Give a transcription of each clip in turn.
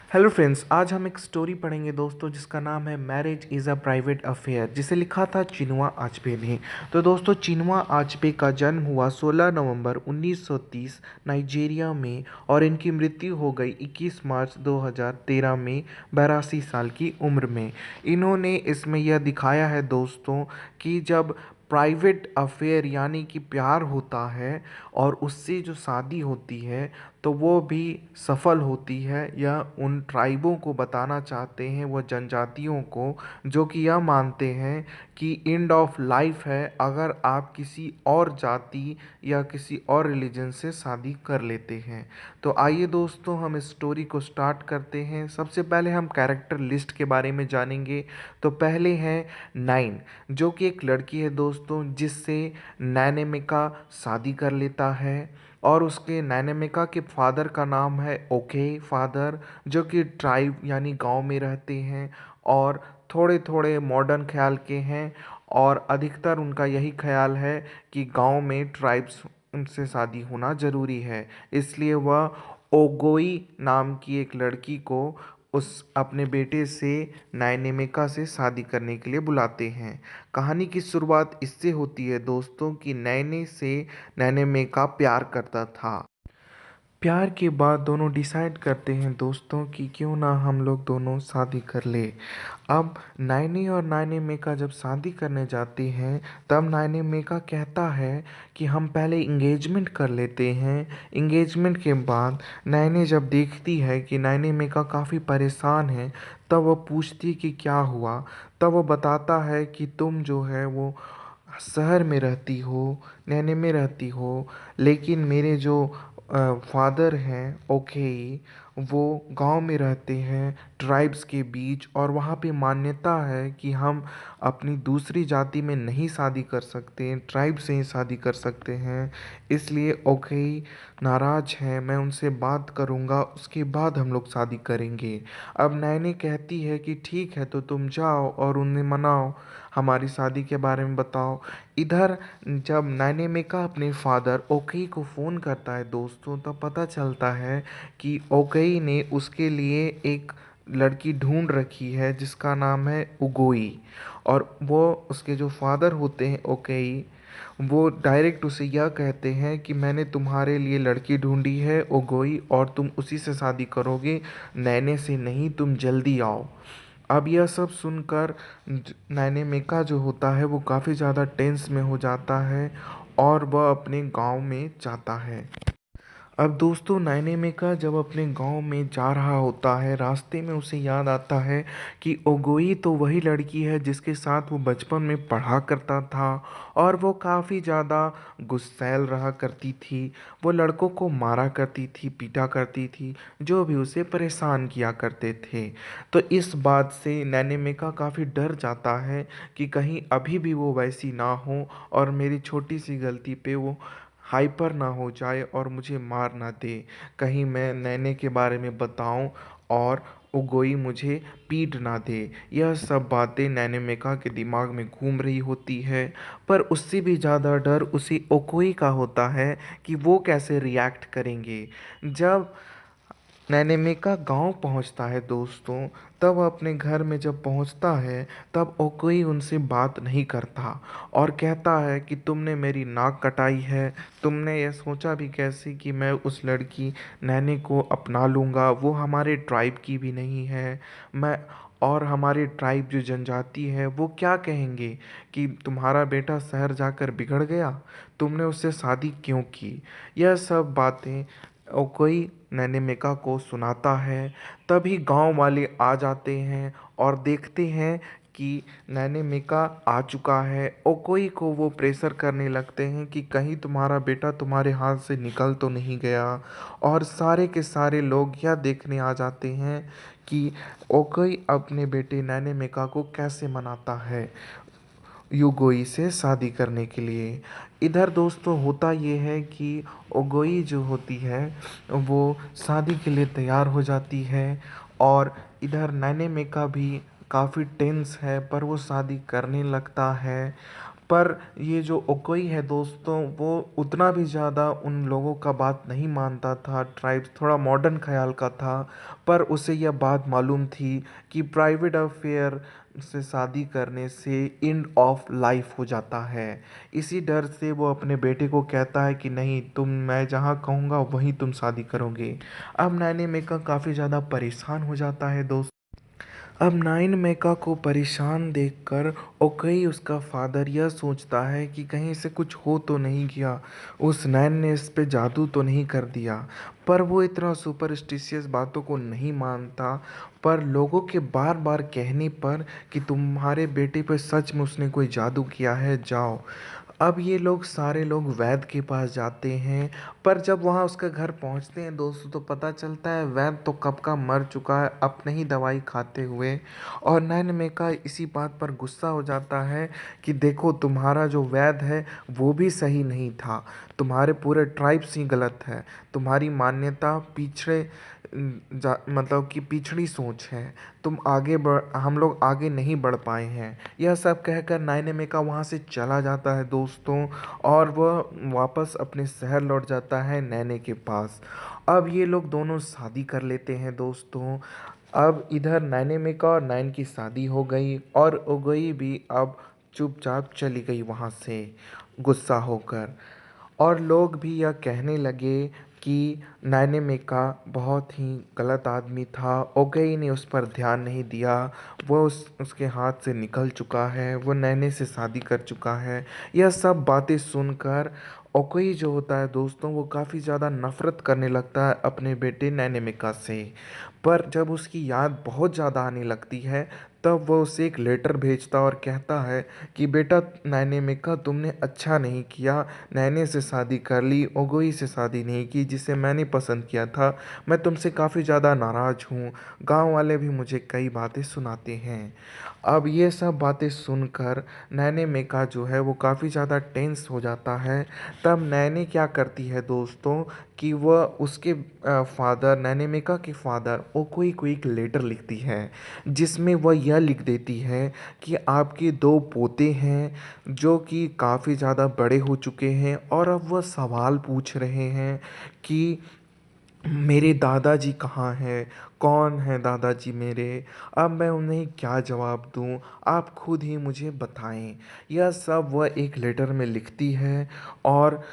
Hello friends, आज हम एक स्टोरी पढ़ेंगे दोस्तों जिसका नाम है marriage is a private affair, जिसे लिखा था चिनुआ आचबे ने। तो दोस्तों, चिनुआ आचबे का जन्म हुआ 16 नवंबर 1930 नाइजीरिया में और इनकी मृत्यु हो गई 21 मार्च 2013 में 82 साल की उम्र में। इन्होंने इसमें यह दिखाया है दोस्तों कि जब प्राइवेट अफेयर यानी कि प्यार होता है और उससे जो शादी होती है तो वो भी सफल होती है। यह उन ट्राइबों को बताना चाहते हैं, वह जनजातियों को जो कि यह मानते हैं कि एंड ऑफ लाइफ है अगर आप किसी और जाति या किसी और रिलीजन से शादी कर लेते हैं। तो आइए दोस्तों, हम इस स्टोरी को स्टार्ट करते हैं। सबसे पहले हम कैरेक्टर लिस्ट के बारे में जानेंगे। तो पहले है नाइन, जो कि एक लड़की है दोस्तों जिससे नैनेमिका शादी कर लेता है और उसके नैनेमिका के फादर का नाम है ओके फादर, जो कि ट्राइब यानी गांव में रहते हैं और थोड़े थोड़े मॉडर्न ख्याल के हैं। और अधिकतर उनका यही ख्याल है कि गांव में ट्राइब्स उनसे शादी होना ज़रूरी है, इसलिए वह ओगोई नाम की एक लड़की को उस अपने बेटे से नायनेमिका से शादी करने के लिए बुलाते हैं। कहानी की शुरुआत इससे होती है दोस्तों कि नैने से नैनेमिका प्यार करता था। प्यार के बाद दोनों डिसाइड करते हैं दोस्तों कि क्यों ना हम लोग दोनों शादी कर ले। अब नाइनी और नाइनी मेका जब शादी करने जाती हैं तब नाइनी मेका कहता है कि हम पहले इंगेजमेंट कर लेते हैं। इंगेजमेंट के बाद नाइनी जब देखती है कि नाइनी मेका काफ़ी परेशान है तब वह पूछती कि क्या हुआ। तब वो बताता है कि तुम जो है वो शहर में रहती हो, नैने में रहती हो, लेकिन मेरे जो फादर हैं ओके, वो गांव में रहते हैं ट्राइब्स के बीच, और वहाँ पे मान्यता है कि हम अपनी दूसरी जाति में नहीं शादी कर सकते, ट्राइब से ही शादी कर सकते हैं। इसलिए ओके नाराज हैं, मैं उनसे बात करूँगा उसके बाद हम लोग शादी करेंगे। अब नैनी कहती है कि ठीक है, तो तुम जाओ और उन्हें मनाओ, हमारी शादी के बारे में बताओ। इधर जब नायनेमिका अपने फादर ओकई को फ़ोन करता है दोस्तों, तब पता चलता है कि ओकई ने उसके लिए एक लड़की ढूंढ रखी है जिसका नाम है उगोई। और वो उसके जो फादर होते हैं ओकई, वो डायरेक्ट उसे यह कहते हैं कि मैंने तुम्हारे लिए लड़की ढूंढी है ओगोई, और तुम उसी से शादी करोगे, नैने से नहीं, तुम जल्दी आओ। अब यह सब सुनकर नायनेमिका जो होता है वो काफ़ी ज़्यादा टेंस में हो जाता है और वह अपने गांव में जाता है। अब दोस्तों, नायनेमिका जब अपने गांव में जा रहा होता है, रास्ते में उसे याद आता है कि ओगोई तो वही लड़की है जिसके साथ वो बचपन में पढ़ा करता था और वो काफ़ी ज़्यादा गुस्सैल रहा करती थी। वो लड़कों को मारा करती थी, पीटा करती थी, जो भी उसे परेशान किया करते थे। तो इस बात से नायनेमिका काफ़ी डर जाता है कि कहीं अभी भी वो वैसी ना हो और मेरी छोटी सी गलती पे वो हाइपर ना हो जाए और मुझे मार ना दे। कहीं मैं नैने के बारे में बताऊं और उगोई मुझे पीट ना दे। यह सब बातें नैनेमेका के दिमाग में घूम रही होती है, पर उससे भी ज़्यादा डर उसे ओकोई का होता है कि वो कैसे रिएक्ट करेंगे। जब नैनेमेका गांव पहुंचता है दोस्तों, तब अपने घर में जब पहुंचता है तब कोई उनसे बात नहीं करता और कहता है कि तुमने मेरी नाक कटाई है। तुमने यह सोचा भी कैसे कि मैं उस लड़की नैने को अपना लूँगा, वो हमारे ट्राइब की भी नहीं है। मैं और हमारे ट्राइब जो जनजाति है वो क्या कहेंगे कि तुम्हारा बेटा शहर जाकर बिगड़ गया, तुमने उससे शादी क्यों की। यह सब बातें कोई नैनेमिका को सुनाता है। तभी गांव वाले आ जाते हैं और देखते हैं कि नैनेमिका आ चुका है। ओकोई को वो प्रेशर करने लगते हैं कि कहीं तुम्हारा बेटा तुम्हारे हाथ से निकल तो नहीं गया। और सारे के सारे लोग यह देखने आ जाते हैं कि ओकोई अपने बेटे नैनेमिका को कैसे मनाता है युगोई से शादी करने के लिए। इधर दोस्तों होता ये है कि ओगोई जो होती है वो शादी के लिए तैयार हो जाती है और इधर नैनेमेका भी काफ़ी टेंस है, पर वो शादी करने लगता है। पर ये जो ओकोई है दोस्तों, वो उतना भी ज़्यादा उन लोगों का बात नहीं मानता था। ट्राइब्स थोड़ा मॉडर्न ख्याल का था, पर उसे यह बात मालूम थी कि प्राइवेट अफेयर से शादी करने से एंड ऑफ लाइफ हो जाता है। इसी डर से वो अपने बेटे को कहता है कि नहीं, तुम, मैं जहाँ कहूँगा वहीं तुम शादी करोगे। अब नैने मेका काफ़ी ज़्यादा परेशान हो जाता है दोस्त। अब नाइन मेका को परेशान देखकर ओकई उसका फादर यह सोचता है कि कहीं इसे कुछ हो तो नहीं गया, उस नाइन ने इस पे जादू तो नहीं कर दिया। पर वो इतना सुपरस्टिशियस बातों को नहीं मानता। पर लोगों के बार बार कहने पर कि तुम्हारे बेटे पे सच में उसने कोई जादू किया है, जाओ। अब ये लोग सारे लोग वैद्य के पास जाते हैं। पर जब वहाँ उसका घर पहुँचते हैं दोस्तों, तो पता चलता है वैद्य तो कब का मर चुका है अपने ही दवाई खाते हुए। और नैन मेका इसी बात पर गुस्सा हो जाता है कि देखो, तुम्हारा जो वैद्य है वो भी सही नहीं था, तुम्हारे पूरे ट्राइब्स ही गलत है, तुम्हारी मान्यता पिछड़े मतलब कि पिछड़ी सोच है, तुम आगे बढ़, हम लोग आगे नहीं बढ़ पाए हैं। यह सब कहकर नाइने मेका वहाँ से चला जाता है दोस्तों। और वह वापस अपने शहर लौट जाता है नैने के पास। अब ये लोग दोनों शादी कर लेते हैं दोस्तों। अब इधर नैने मेका और नैन की शादी हो गई, और ओगई भी अब चुपचाप चली गई वहाँ से गुस्सा होकर। और लोग भी यह कहने लगे कि नायने मेका बहुत ही गलत आदमी था, ओगई ने उस पर ध्यान नहीं दिया, वो उसके हाथ से निकल चुका है, वो नैने से शादी कर चुका है। यह सब बातें सुनकर ओकोई जो होता है दोस्तों, वो काफ़ी ज़्यादा नफरत करने लगता है अपने बेटे नैने मेका से। पर जब उसकी याद बहुत ज़्यादा आने लगती है, तब वो उसे एक लेटर भेजता और कहता है कि बेटा नैने मेका, तुमने अच्छा नहीं किया, नैने से शादी कर ली, ओगोई से शादी नहीं की जिसे मैंने पसंद किया था। मैं तुमसे काफ़ी ज़्यादा नाराज़ हूँ, गांव वाले भी मुझे कई बातें सुनाते हैं। अब ये सब बातें सुनकर नैने मेका जो है वो काफ़ी ज़्यादा टेंस हो जाता है। तब नैने क्या करती है दोस्तों कि वह उसके फादर, नैने मेका के फादर ओकोई को एक लेटर लिखती है, जिसमें वह यह लिख देती है कि आपके दो पोते हैं जो कि काफ़ी ज़्यादा बड़े हो चुके हैं, और अब वह सवाल पूछ रहे हैं कि मेरे दादाजी कहाँ हैं, कौन है दादाजी मेरे, अब मैं उन्हें क्या जवाब दूँ, आप खुद ही मुझे बताएं। यह सब वह एक लेटर में लिखती है और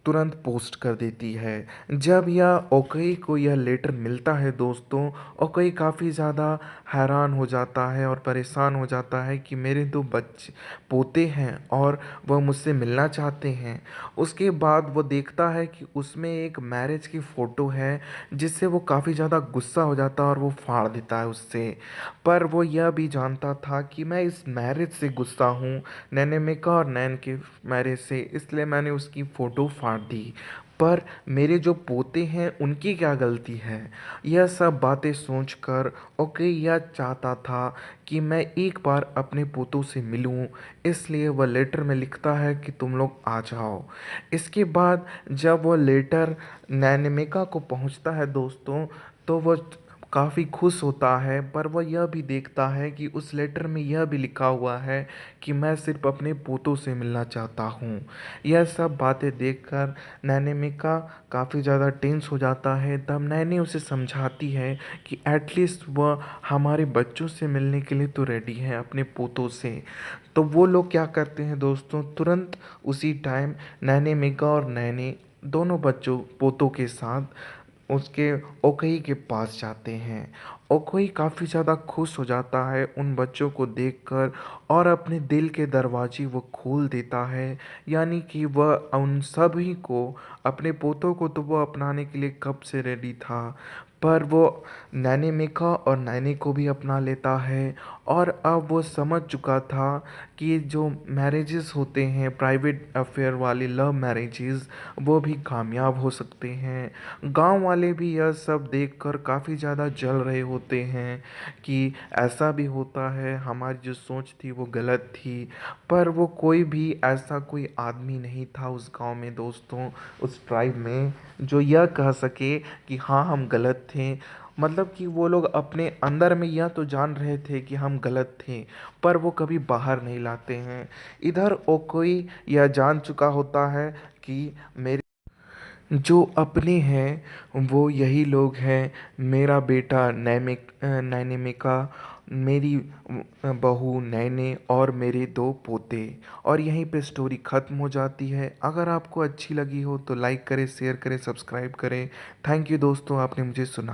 तुरंत पोस्ट कर देती है। जब यह ओकई को यह लेटर मिलता है दोस्तों, ओकई काफ़ी ज़्यादा हैरान हो जाता है और परेशान हो जाता है कि मेरे दो बच्चे पोते हैं और वह मुझसे मिलना चाहते हैं। उसके बाद वो देखता है कि उसमें एक मैरिज की फ़ोटो है, जिससे वो काफ़ी ज़्यादा गुस्सा हो जाता है और वो फाड़ देता है उससे। पर वो यह भी जानता था कि मैं इस मैरिज से गुस्सा हूँ, नैने मेका और नैन के मैरिज से, इसलिए मैंने उसकी फ़ोटो फाड़ दी। पर मेरे जो पोते हैं उनकी क्या गलती है। यह सब बातें सोचकर ओके यह चाहता था कि मैं एक बार अपने पोतों से मिलूं, इसलिए वह लेटर में लिखता है कि तुम लोग आ जाओ। इसके बाद जब वह लेटर नैनमेका को पहुंचता है दोस्तों, तो वह काफ़ी खुश होता है। पर वह यह भी देखता है कि उस लेटर में यह भी लिखा हुआ है कि मैं सिर्फ अपने पोतों से मिलना चाहता हूँ। यह सब बातें देखकर नैनेमिका काफ़ी ज़्यादा टेंस हो जाता है। तब नैने उसे समझाती है कि एटलीस्ट वह हमारे बच्चों से मिलने के लिए तो रेडी है, अपने पोतों से। तो वो लोग क्या करते हैं दोस्तों, तुरंत उसी टाइम नैनेमिका और नैने दोनों बच्चों पोतों के साथ उसके ओकही के पास जाते हैं। ओकोई काफ़ी ज़्यादा खुश हो जाता है उन बच्चों को देखकर, और अपने दिल के दरवाजे वो खोल देता है। यानी कि वह उन सभी को, अपने पोतों को तो वो अपनाने के लिए कब से रेडी था, पर वो नैने मेका और नैने को भी अपना लेता है। और अब वो समझ चुका था कि जो मैरिजेस होते हैं, प्राइवेट अफेयर वाले लव मैरिजेस, वो भी कामयाब हो सकते हैं। गांव वाले भी यह सब देखकर काफ़ी ज़्यादा जल रहे होते हैं कि ऐसा भी होता है, हमारी जो सोच थी वो गलत थी। पर वो कोई भी ऐसा कोई आदमी नहीं था उस गांव में दोस्तों, उस ट्राइब में, जो यह कह सके कि हाँ हम गलत थे। मतलब कि वो लोग अपने अंदर में यह तो जान रहे थे कि हम गलत थे, पर वो कभी बाहर नहीं लाते हैं। इधर वो कोई यह जान चुका होता है कि मेरे जो अपने हैं वो यही लोग हैं, मेरा बेटा नैमिका, मेरी बहू नैने और मेरे दो पोते। और यहीं पे स्टोरी ख़त्म हो जाती है। अगर आपको अच्छी लगी हो तो लाइक करें, शेयर करें, सब्सक्राइब करें। थैंक यू दोस्तों, आपने मुझे सुना।